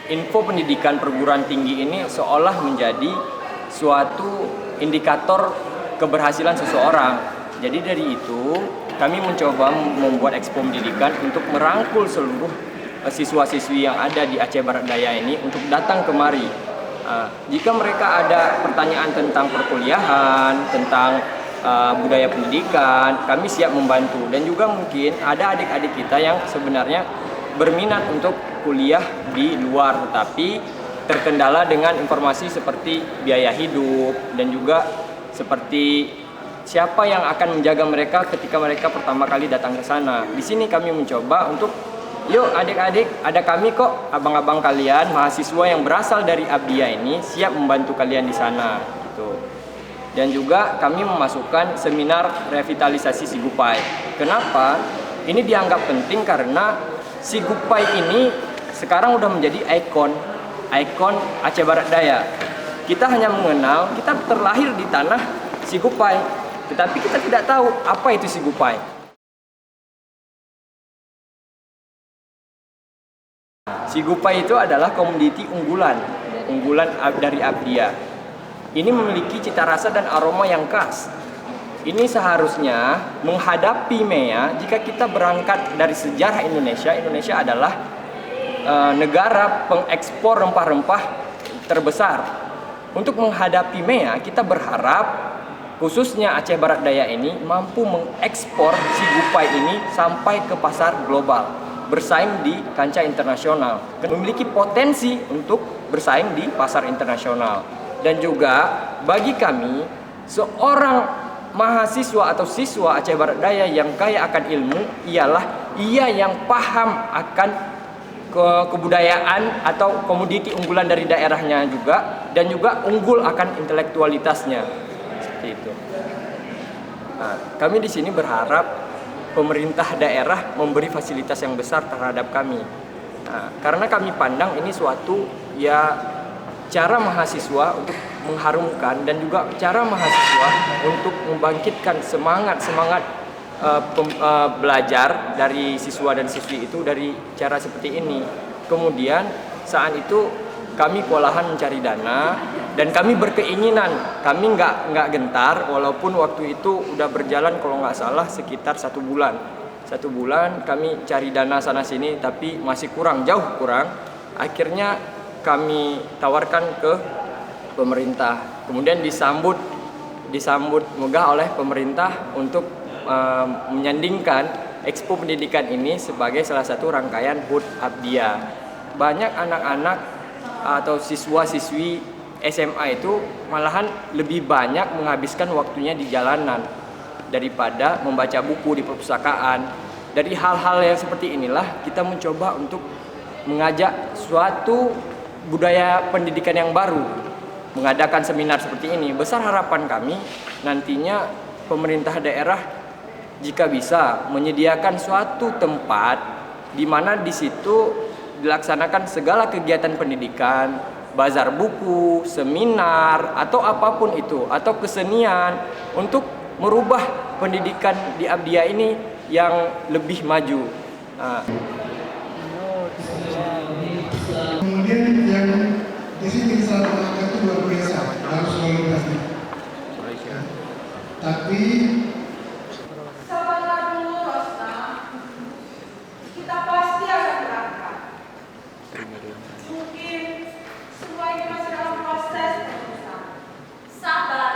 info pendidikan perguruan tinggi ini seolah menjadi suatu indikator keberhasilan seseorang. Jadi dari itu kami mencoba membuat Expo Pendidikan untuk merangkul seluruh siswa-siswi yang ada di Aceh Barat Daya ini untuk datang kemari. Jika mereka ada pertanyaan tentang perkuliahan, tentang budaya pendidikan, kami siap membantu. Dan juga mungkin ada adik-adik kita yang sebenarnya berminat untuk kuliah di luar, tetapi terkendala dengan informasi seperti biaya hidup dan juga seperti siapa yang akan menjaga mereka ketika mereka pertama kali datang ke sana. Di sini kami mencoba untuk, yuk adik-adik, ada kami kok, abang-abang kalian, mahasiswa yang berasal dari Abdia ini siap membantu kalian di sana. Gitu. Dan juga kami memasukkan seminar revitalisasi Sigupai. Kenapa? Ini dianggap penting karena Sigupai ini sekarang udah menjadi ikon Aceh Barat Daya. Kita hanya mengenal, kita terlahir di tanah Sigupai, tetapi kita tidak tahu apa itu Sigupai. Sigupai itu adalah komoditi unggulan dari Abdia. Ini memiliki cita rasa dan aroma yang khas. Ini seharusnya menghadapi MEA. Jika kita berangkat dari sejarah Indonesia adalah negara pengekspor rempah-rempah terbesar. Untuk menghadapi MEA, kita berharap khususnya Aceh Barat Daya ini mampu mengekspor Sigupai ini sampai ke pasar global, bersaing di kancah internasional, memiliki potensi untuk bersaing di pasar internasional. Dan juga bagi kami, seorang mahasiswa atau siswa Aceh Barat Daya yang kaya akan ilmu ialah ia yang paham akan kebudayaan atau komoditi unggulan dari daerahnya juga, dan juga unggul akan intelektualitasnya. Seperti itu. Nah, kami di sini berharap pemerintah daerah memberi fasilitas yang besar terhadap kami. Nah, karena kami pandang ini suatu cara mahasiswa untuk mengharumkan dan juga cara mahasiswa untuk membangkitkan semangat belajar dari siswa dan siswi itu dari cara seperti ini. Kemudian saat itu kami kewalahan mencari dana dan kami berkeinginan, kami nggak gentar walaupun waktu itu udah berjalan kalau nggak salah sekitar 1 bulan. 1 bulan kami cari dana sana sini tapi masih kurang, jauh kurang. Akhirnya kami tawarkan ke pemerintah. Kemudian disambut megah oleh pemerintah untuk menyandingkan Expo Pendidikan ini sebagai salah satu rangkaian HUT Abdia. Banyak anak-anak atau siswa-siswi SMA itu malahan lebih banyak menghabiskan waktunya di jalanan daripada membaca buku di perpustakaan. Dari hal-hal yang seperti inilah kita mencoba untuk mengajak suatu budaya pendidikan yang baru, mengadakan seminar seperti ini. Besar harapan kami nantinya pemerintah daerah jika bisa menyediakan suatu tempat di mana di situ dilaksanakan segala kegiatan pendidikan, bazar buku, seminar, atau apapun itu, atau kesenian untuk merubah pendidikan di Abdia ini yang lebih maju. Kemudian yang di sini selalu angka itu luar biasa, harus selalu berhati. Tapi mungkin semua ini masih dalam proses sabar.